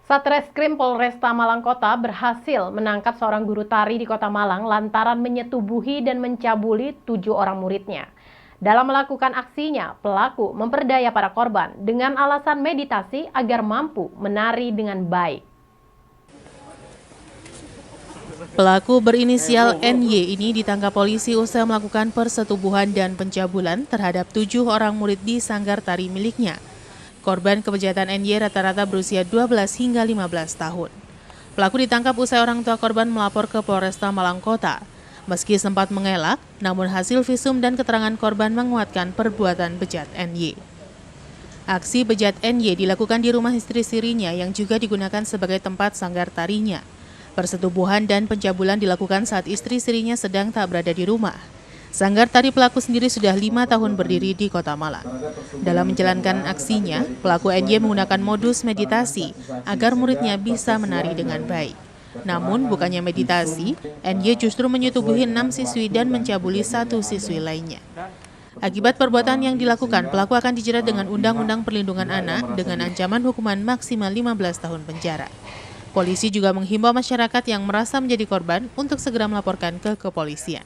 Satreskrim Polresta Malang Kota berhasil menangkap seorang guru tari di Kota Malang lantaran menyetubuhi dan mencabuli 7 orang muridnya. Dalam melakukan aksinya, pelaku memperdaya para korban dengan alasan meditasi agar mampu menari dengan baik. Pelaku berinisial NY ini ditangkap polisi usai melakukan persetubuhan dan pencabulan terhadap 7 orang murid di sanggar tari miliknya. Korban kejahatan NY rata-rata berusia 12 hingga 15 tahun. Pelaku ditangkap usai orang tua korban melapor ke Polresta Malang Kota. Meski sempat mengelak, namun hasil visum dan keterangan korban menguatkan perbuatan bejat NY. Aksi bejat NY dilakukan di rumah istri sirinya yang juga digunakan sebagai tempat sanggar tarinya. Persetubuhan dan pencabulan dilakukan saat istri sirinya sedang tak berada di rumah. Sanggar tari pelaku sendiri sudah 5 tahun berdiri di Kota Malang. Dalam menjalankan aksinya, pelaku NY menggunakan modus meditasi agar muridnya bisa menari dengan baik. Namun bukannya meditasi, NY justru menyetubuhi 6 siswi dan mencabuli 1 siswi lainnya. Akibat perbuatan yang dilakukan, pelaku akan dijerat dengan Undang-Undang Perlindungan Anak dengan ancaman hukuman maksimal 15 tahun penjara. Polisi juga menghimbau masyarakat yang merasa menjadi korban untuk segera melaporkan ke kepolisian.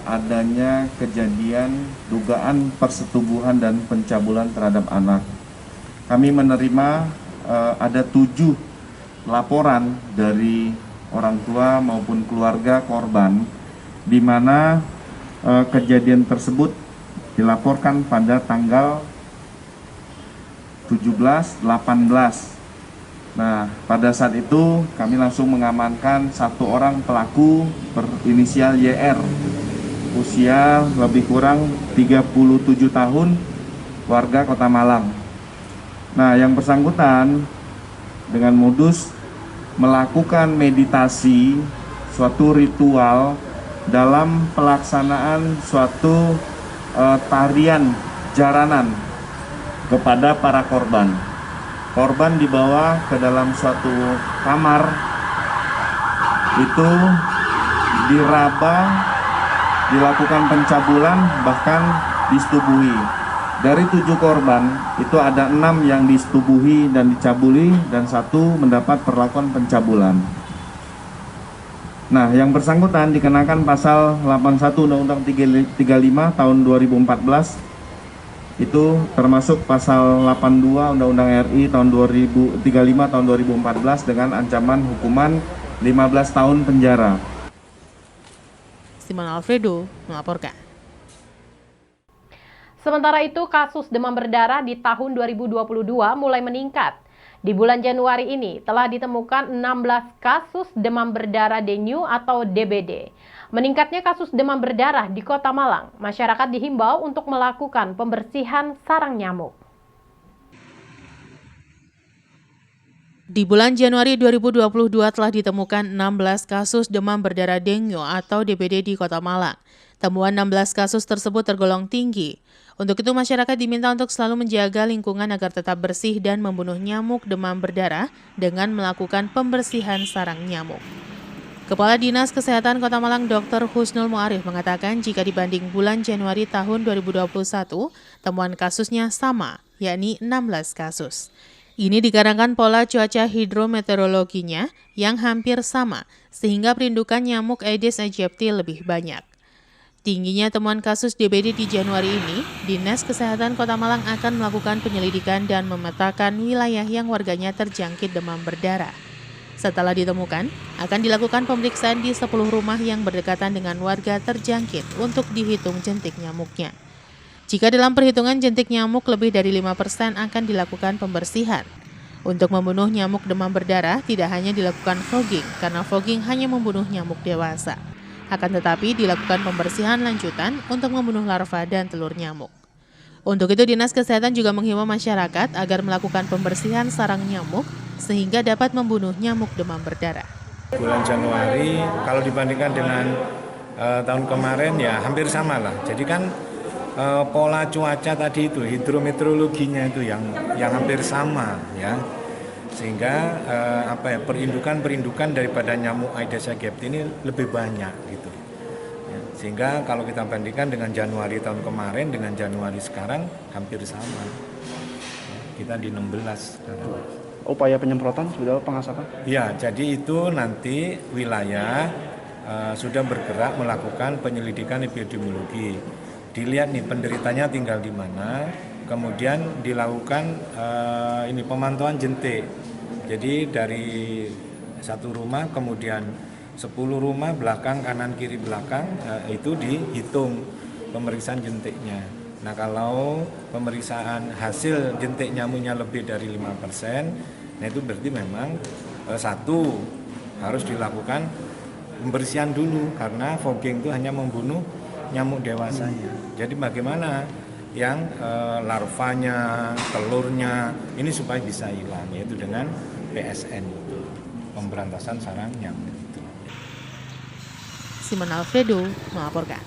Adanya kejadian dugaan persetubuhan dan pencabulan terhadap anak. Kami menerima ada 7 laporan dari orang tua maupun keluarga korban, di mana kejadian tersebut dilaporkan pada tanggal 17, 18. Nah, pada saat itu kami langsung mengamankan 1 orang pelaku berinisial YR. Usia lebih kurang 37 tahun, warga Kota Malang. Nah, yang bersangkutan dengan modus melakukan meditasi, suatu ritual dalam pelaksanaan suatu tarian jaranan kepada para korban. Korban dibawa ke dalam suatu kamar, itu diraba, dilakukan pencabulan, bahkan disetubuhi. Dari 7 korban, itu ada 6 yang disetubuhi dan dicabuli, dan 1 mendapat perlakuan pencabulan. Nah, yang bersangkutan dikenakan pasal 81 Undang-Undang 35 tahun 2014, itu termasuk pasal 82 Undang-Undang RI tahun 35 tahun 2014 dengan ancaman hukuman 15 tahun penjara. Simon Alfredo melaporkan. Sementara itu, kasus demam berdarah di tahun 2022 mulai meningkat. Di bulan Januari ini telah ditemukan 16 kasus demam berdarah dengue atau DBD. Meningkatnya kasus demam berdarah di Kota Malang, masyarakat dihimbau untuk melakukan pembersihan sarang nyamuk. Di bulan Januari 2022 telah ditemukan 16 kasus demam berdarah dengue atau DBD di Kota Malang. Temuan 16 kasus tersebut tergolong tinggi. Untuk itu masyarakat diminta untuk selalu menjaga lingkungan agar tetap bersih dan membunuh nyamuk demam berdarah dengan melakukan pembersihan sarang nyamuk. Kepala Dinas Kesehatan Kota Malang Dr. Husnul Muarif mengatakan jika dibanding bulan Januari tahun 2021, temuan kasusnya sama, yakni 16 kasus. Ini dikarenakan pola cuaca hidrometeorologinya yang hampir sama, sehingga perindukan nyamuk Aedes aegypti lebih banyak. Tingginya temuan kasus DBD di Januari ini, Dinas Kesehatan Kota Malang akan melakukan penyelidikan dan memetakan wilayah yang warganya terjangkit demam berdarah. Setelah ditemukan, akan dilakukan pemeriksaan di 10 rumah yang berdekatan dengan warga terjangkit untuk dihitung jentik nyamuknya. Jika dalam perhitungan jentik nyamuk lebih dari 5% akan dilakukan pembersihan. Untuk membunuh nyamuk demam berdarah tidak hanya dilakukan fogging, karena fogging hanya membunuh nyamuk dewasa. Akan tetapi dilakukan pembersihan lanjutan untuk membunuh larva dan telur nyamuk. Untuk itu Dinas Kesehatan juga menghimbau masyarakat agar melakukan pembersihan sarang nyamuk sehingga dapat membunuh nyamuk demam berdarah. Bulan Januari kalau dibandingkan dengan tahun kemarin ya hampir sama lah. Jadi kan pola cuaca tadi itu hidrometeorologinya itu yang hampir sama ya. Sehingga perindukan daripada nyamuk Aedes aegypti ini lebih banyak gitu. Ya, sehingga kalau kita bandingkan dengan Januari tahun kemarin dengan Januari sekarang hampir sama. Ya, kita di 16 sekarang. upaya penyemprotan sudah pengasapan? Ya, jadi itu nanti wilayah sudah bergerak melakukan penyelidikan epidemiologi. Dilihat nih penderitanya tinggal di mana, kemudian dilakukan ini pemantauan jentik. Jadi dari satu rumah kemudian 10 rumah belakang kanan kiri belakang itu dihitung pemeriksaan jentiknya. Nah kalau pemeriksaan hasil jentik nyamuknya lebih dari 5%, nah itu berarti memang satu harus dilakukan pembersihan dulu karena fogging itu hanya membunuh nyamuk dewasanya. Jadi bagaimana yang larvanya, telurnya ini supaya bisa hilang, yaitu dengan PSN itu, pemberantasan sarang nyamuk itu. Simon Alfredo melaporkan.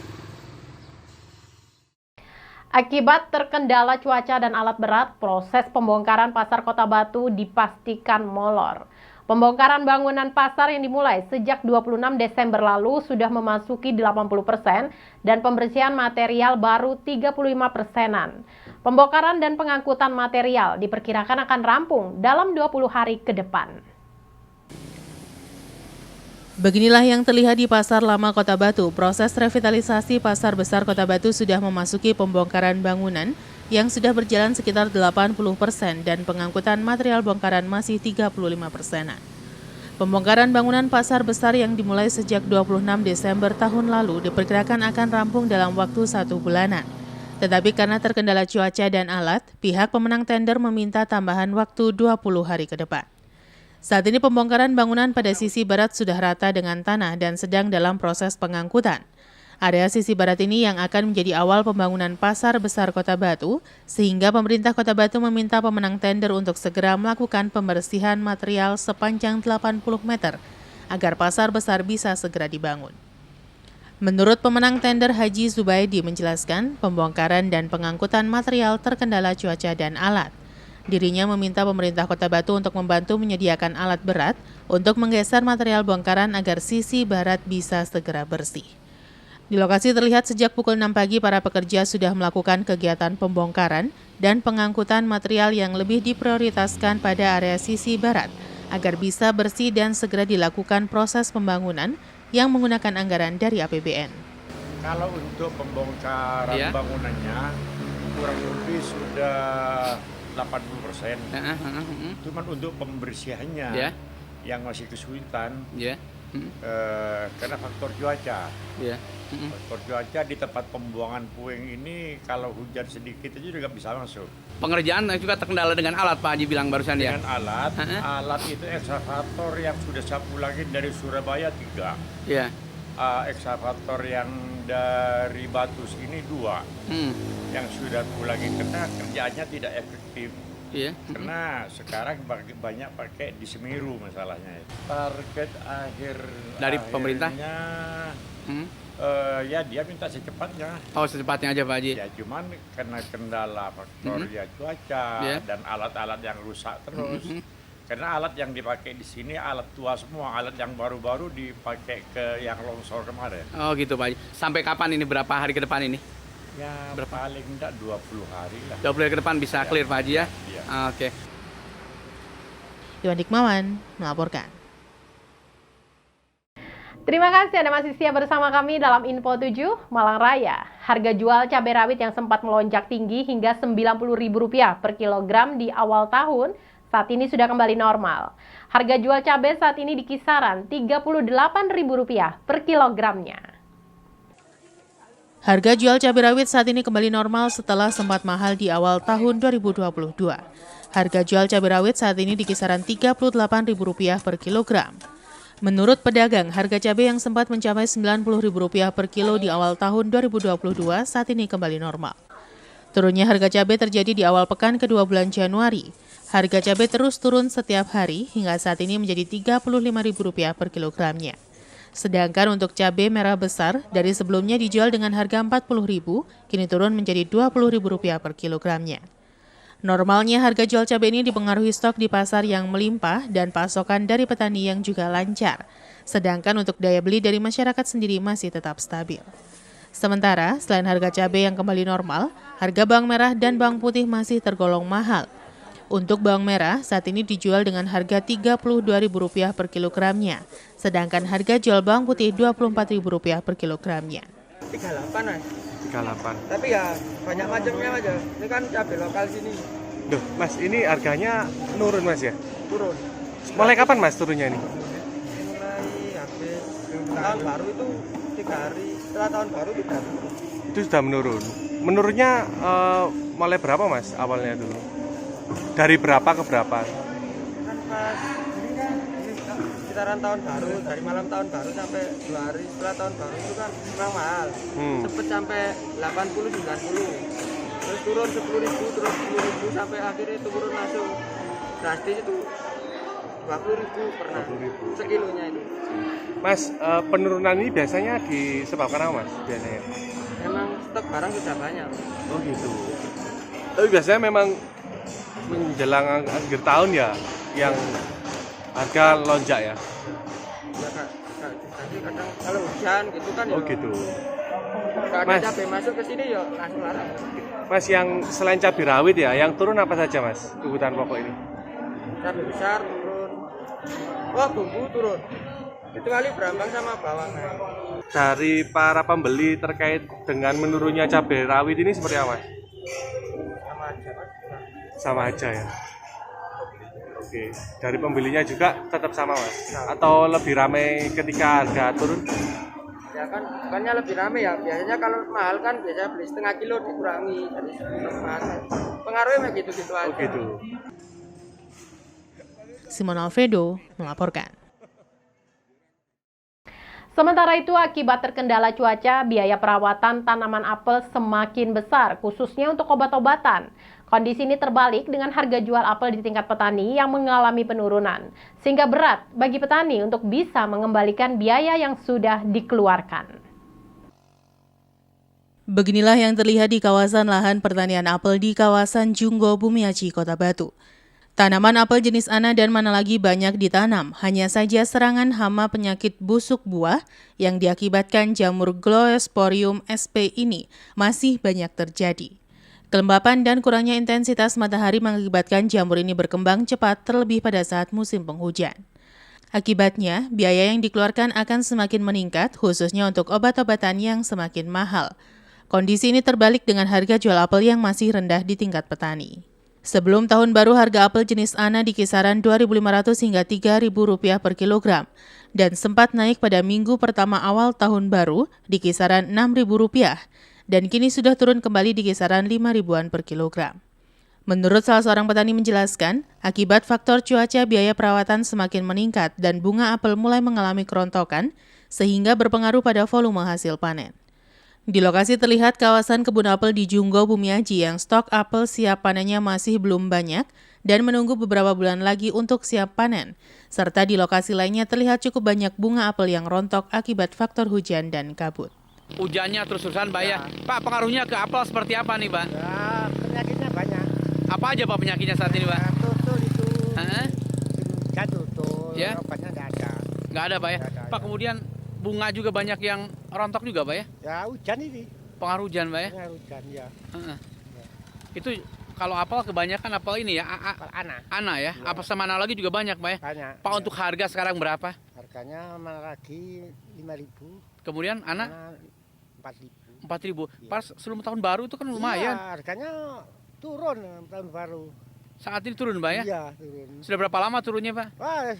Akibat terkendala cuaca dan alat berat, proses pembongkaran pasar Kota Batu dipastikan molor. Pembongkaran bangunan pasar yang dimulai sejak 26 Desember lalu sudah memasuki 80% dan pembersihan material baru 35%-an. Pembongkaran dan pengangkutan material diperkirakan akan rampung dalam 20 hari ke depan. Beginilah yang terlihat di Pasar Lama Kota Batu. Proses revitalisasi Pasar Besar Kota Batu sudah memasuki pembongkaran bangunan yang sudah berjalan sekitar 80% dan pengangkutan material bongkaran masih 35%-an. Pembongkaran bangunan pasar besar yang dimulai sejak 26 Desember tahun lalu diperkirakan akan rampung dalam waktu 1 bulanan. Tetapi karena terkendala cuaca dan alat, pihak pemenang tender meminta tambahan waktu 20 hari ke depan. Saat ini pembongkaran bangunan pada sisi barat sudah rata dengan tanah dan sedang dalam proses pengangkutan. Area sisi barat ini yang akan menjadi awal pembangunan Pasar Besar Kota Batu, sehingga pemerintah Kota Batu meminta pemenang tender untuk segera melakukan pembersihan material sepanjang 80 meter, agar pasar besar bisa segera dibangun. Menurut pemenang tender Haji Zubaidi menjelaskan, pembongkaran dan pengangkutan material terkendala cuaca dan alat. Dirinya meminta pemerintah Kota Batu untuk membantu menyediakan alat berat untuk menggeser material bongkaran agar sisi barat bisa segera bersih. Di lokasi terlihat sejak pukul 6 pagi para pekerja sudah melakukan kegiatan pembongkaran dan pengangkutan material yang lebih diprioritaskan pada area sisi barat agar bisa bersih dan segera dilakukan proses pembangunan yang menggunakan anggaran dari APBN. Kalau untuk pembongkaran bangunannya kurang lebih sudah 80%. Cuman untuk pembersihannya yang masih kesulitan karena faktor cuaca. Faktor cuaca di tempat pembuangan puing ini kalau hujan sedikit aja juga bisa masuk. Pengerjaan juga terkendala dengan alat, Pak Haji bilang barusan ya? Dengan alat, alat itu ekskavator yang sudah saya pulangin dari Surabaya 3. Ekskavator yang dari Batu sini 2. Yang sudah pulangin karena kerjaannya tidak efektif. Karena sekarang banyak pakai di Semeru masalahnya. Target akhir dari pemerintah ya dia minta secepatnya. Oh, secepatnya aja Pak Haji. Ya cuman karena kendala faktor ya cuaca dan alat-alat yang rusak terus. Karena alat yang dipakai di sini alat tua semua, alat yang baru-baru dipakai ke yang longsor kemarin. Oh gitu Pak Haji. Sampai kapan ini, berapa hari ke depan ini? Ya paling enggak 20 hari lah. 20 hari ke depan bisa clear Pak Haji ya? Oke. Iwan Dikmawan melaporkan. Terima kasih Anda masih siap bersama kami dalam Info 7 Malang Raya. Harga jual cabai rawit yang sempat melonjak tinggi hingga Rp90.000 per kilogram di awal tahun saat ini sudah kembali normal. Harga jual cabai saat ini di kisaran Rp38.000 per kilogramnya. Harga jual cabai rawit saat ini kembali normal setelah sempat mahal di awal tahun 2022. Harga jual cabai rawit saat ini di kisaran Rp38.000 per kilogram. Menurut pedagang, harga cabai yang sempat mencapai Rp90.000 per kilo di awal tahun 2022 saat ini kembali normal. Turunnya harga cabai terjadi di awal pekan kedua bulan Januari. Harga cabai terus turun setiap hari hingga saat ini menjadi Rp35.000 per kilogramnya. Sedangkan untuk cabai merah besar dari sebelumnya dijual dengan harga Rp40.000, kini turun menjadi Rp20.000 per kilogramnya. Normalnya harga jual cabai ini dipengaruhi stok di pasar yang melimpah dan pasokan dari petani yang juga lancar. Sedangkan untuk daya beli dari masyarakat sendiri masih tetap stabil. Sementara, selain harga cabai yang kembali normal, harga bawang merah dan bawang putih masih tergolong mahal. Untuk bawang merah, saat ini dijual dengan harga Rp32.000 per kilogramnya, sedangkan harga jual bawang putih Rp24.000 per kilogramnya. 38 Mas. 38. Tapi ya banyak macamnya aja. Ini kan cabai lokal sini Duh, Mas, ini harganya nurun Mas ya? turun. Mulai kapan Mas turunnya ini? Mulai habis tahun baru itu 3 hari. Setelah tahun baru kita turun. Itu sudah menurun. Menurunnya mulai berapa Mas awalnya dulu? Dari berapa ke berapa? Kan pas sekitaran tahun baru, dari malam tahun baru sampai 2 hari setelah tahun baru itu kan memang mahal. Sempet sampai 80 90. Terus turun 10.000, terus 10.000 sampai akhirnya turun langsung drastis itu 20.000 pernah. 20.000. Sekilonya itu. Mas, penurunan ini biasanya disebabkan apa Mas? Biasanya? Memang stok barang sudah banyak. Oh gitu. Tapi biasanya memang menjelang akhir tahun ya yang harga lonjak ya? Ya kak, kadang kalau hujan gitu kan ya. Oh gitu. Kalau Mas. ada cabai masuk ke sini ya langsung larang. Mas, yang selain cabai rawit ya, yang turun apa saja Mas kebutuhan pokok ini? Cabai besar turun. Oh bumbu turun. Kecuali berambang sama bawang naik. Dari para pembeli terkait dengan menurunnya cabai rawit ini seperti apa Mas? Sama aja kan. Sama aja ya. Oke, dari pembelinya juga tetap sama Mas? Atau lebih ramai ketika harga turun? Ya kan bukannya lebih rame ya. Biasanya kalau mahal kan biasanya beli setengah kilo dikurangi jadi mas. Pengaruhnya gitu-gitu aja. Oh gitu. Simon Alfredo melaporkan. Sementara itu, akibat terkendala cuaca, biaya perawatan tanaman apel semakin besar, khususnya untuk obat-obatan. Kondisi ini terbalik dengan harga jual apel di tingkat petani yang mengalami penurunan, sehingga berat bagi petani untuk bisa mengembalikan biaya yang sudah dikeluarkan. Beginilah yang terlihat di kawasan lahan pertanian apel di kawasan Junggo Bumiaji, Kota Batu. Tanaman apel jenis Ana dan mana lagi banyak ditanam, hanya saja serangan hama penyakit busuk buah yang diakibatkan jamur Gloeosporium sp ini masih banyak terjadi. Kelembapan dan kurangnya intensitas matahari mengakibatkan jamur ini berkembang cepat terlebih pada saat musim penghujan. Akibatnya, biaya yang dikeluarkan akan semakin meningkat, khususnya untuk obat-obatan yang semakin mahal. Kondisi ini terbalik dengan harga jual apel yang masih rendah di tingkat petani. Sebelum tahun baru, harga apel jenis Ana di kisaran Rp2.500 hingga Rp3.000 per kilogram dan sempat naik pada minggu pertama awal tahun baru di kisaran Rp6.000 dan kini sudah turun kembali di kisaran Rp5.000-an per kilogram. Menurut salah seorang petani menjelaskan, akibat faktor cuaca biaya perawatan semakin meningkat dan bunga apel mulai mengalami kerontokan sehingga berpengaruh pada volume hasil panen. Di lokasi terlihat kawasan kebun apel di Junggo Bumiaji yang stok apel siap panennya masih belum banyak dan menunggu beberapa bulan lagi untuk siap panen. Serta di lokasi lainnya terlihat cukup banyak bunga apel yang rontok akibat faktor hujan dan kabut. Hujannya terus-terusan Pak ya. Pak, pengaruhnya ke apel seperti apa nih Pak? Ya penyakitnya banyak. Apa aja Pak penyakitnya saat ini Pak? Tutul itu. Hah? Hujan tutul. Ya? Obatnya nggak ada. Nggak ada Pak ya? Nggak ada, Pak, ya. kemudian bunga juga banyak yang rontok juga Pak ya? Ya hujan ini. Pengaruh hujan Pak ya? Pengaruh hujan ya. Heeh. Itu kalau apel kebanyakan apel ini ya, Ana. Ana ya? Ya. Apel sama Ana lagi juga banyak Pak ya? Banyak. Pak, untuk harga sekarang berapa? Harganya mana lagi 5.000. Kemudian Ana 4.000. 4.000. Iya. Pas sebelum tahun baru itu kan lumayan. Iya, harganya turun tahun baru. Saat ini turun Pak ya? Iya, turun. Sudah berapa lama turunnya Pak? Wah,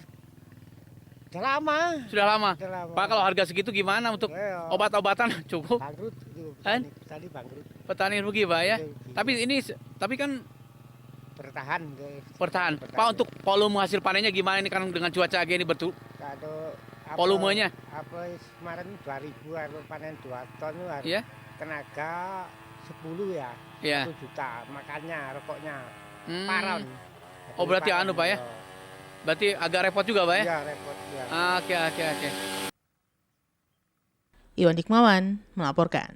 udah lama. Sudah lama. Udah lama. Pak, kalau harga segitu gimana untuk Iya. obat-obatan cukup? Bangkrut itu. Kan? Tadi bangkrut. Petani rugi Pak ya? Rugi. Tapi kan Bertahan. bertahan. Pak, untuk volume hasil panennya gimana ini kan dengan cuaca kayak ini Kalau volumenya? Apa kemarin 2.000 kalau panen 2 ton itu harus Iya? tenaga 10 ya. Iya. 1 juta makannya, rokoknya. Hmm. Paron. Oh, berarti anu, Pak ya? Berarti agak repot juga Pak ya? Iya, repot ya. Oke. Iwan Dikmawan melaporkan.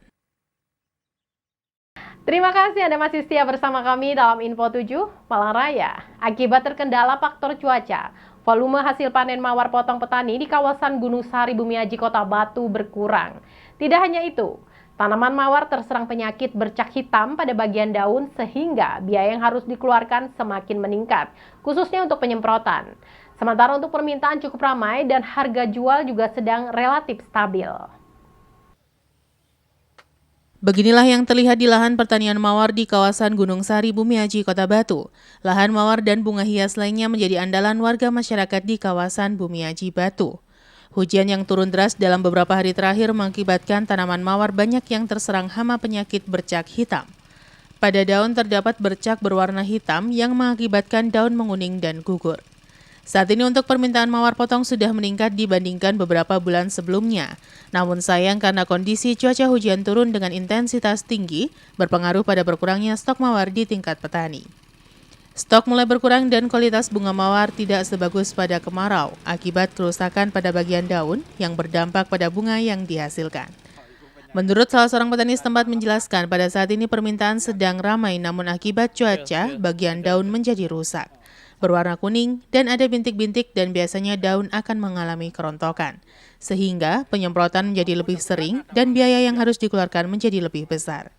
Terima kasih Anda masih setia bersama kami dalam Info 7 Malang Raya. Akibat terkendala faktor cuaca, volume hasil panen mawar potong petani di kawasan Gunung Sari Bumiaji Kota Batu berkurang. Tidak hanya itu, Tanaman mawar terserang penyakit bercak hitam pada bagian daun sehingga biaya yang harus dikeluarkan semakin meningkat, khususnya untuk penyemprotan. Sementara untuk permintaan cukup ramai dan harga jual juga sedang relatif stabil. Beginilah yang terlihat di lahan pertanian mawar di kawasan Gunung Sari, Bumiaji, Kota Batu. Lahan mawar dan bunga hias lainnya menjadi andalan warga masyarakat di kawasan Bumiaji, Batu. Hujan yang turun deras dalam beberapa hari terakhir mengakibatkan tanaman mawar banyak yang terserang hama penyakit bercak hitam. Pada daun terdapat bercak berwarna hitam yang mengakibatkan daun menguning dan gugur. Saat ini untuk permintaan mawar potong sudah meningkat dibandingkan beberapa bulan sebelumnya. Namun sayang karena kondisi cuaca hujan turun dengan intensitas tinggi berpengaruh pada berkurangnya stok mawar di tingkat petani. Stok mulai berkurang dan kualitas bunga mawar tidak sebagus pada kemarau akibat kerusakan pada bagian daun yang berdampak pada bunga yang dihasilkan. Menurut salah seorang petani setempat menjelaskan pada saat ini permintaan sedang ramai namun akibat cuaca bagian daun menjadi rusak. Berwarna kuning dan ada bintik-bintik dan biasanya daun akan mengalami kerontokan. Sehingga penyemprotan menjadi lebih sering dan biaya yang harus dikeluarkan menjadi lebih besar.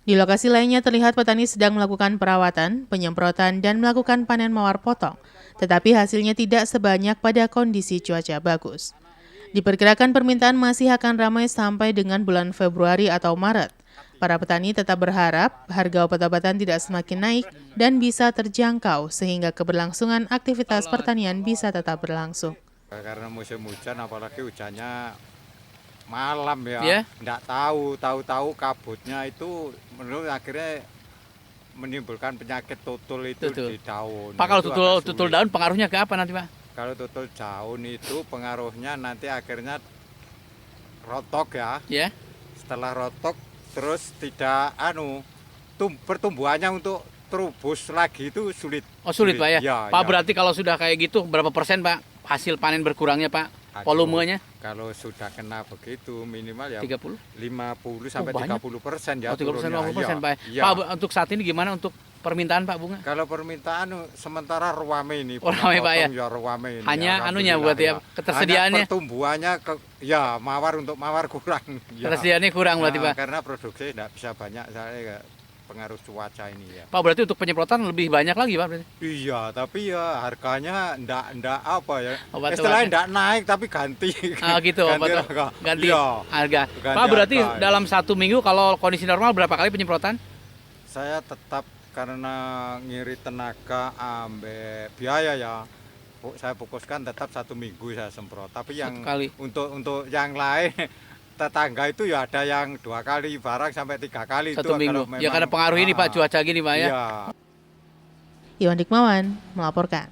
Di lokasi lainnya terlihat petani sedang melakukan perawatan, penyemprotan dan melakukan panen mawar potong. Tetapi hasilnya tidak sebanyak pada kondisi cuaca bagus. Diperkirakan permintaan masih akan ramai sampai dengan bulan Februari atau Maret. Para petani tetap berharap harga obat-obatan tidak semakin naik dan bisa terjangkau sehingga keberlangsungan aktivitas pertanian bisa tetap berlangsung. Karena musim hujan, apalagi hujannya malam ya, nggak tahu kabutnya itu menurut akhirnya menimbulkan penyakit tutul itu di daun. Pak, kalau tutul daun pengaruhnya ke apa nanti, Pak? Kalau tutul daun itu pengaruhnya nanti akhirnya rotok ya. Setelah rotok terus tidak pertumbuhannya untuk terubus lagi itu sulit. Oh sulit Pak ya? Pak, berarti kalau sudah kayak gitu berapa persen Pak hasil panen berkurangnya Pak? Volumenya? Kalau sudah kena begitu minimal ya 30? 50 sampai 30% ya. 30% Pak. Pak, untuk saat ini gimana untuk permintaan Pak bunga? Kalau permintaan sementara ruame ini. Ruame Pak ya? Ruame ini. Hanya anunya buat ya ketersediaannya? Pertumbuhannya untuk mawar kurang. Ketersediaannya kurang berarti Pak? Karena produksi tidak bisa banyak saya pengaruh cuaca ini ya. Pak, berarti untuk penyemprotan lebih banyak lagi Pak berarti? Iya, tapi ya harganya enggak apa ya. Istilahnya enggak naik tapi ganti. Ah gitu, ganti harga. Pak, berarti dalam 1 minggu kalau kondisi normal berapa kali penyemprotan? Saya tetap karena ngiri tenaga ambil biaya ya. Saya fokuskan tetap 1 minggu saya semprot. Tapi yang untuk yang lain tetangga itu ya ada yang 2 kali barang sampai 3 kali 1 minggu. Ya karena pengaruh ini Pak cuaca gini Pak ya. Iwan Dikmawan melaporkan.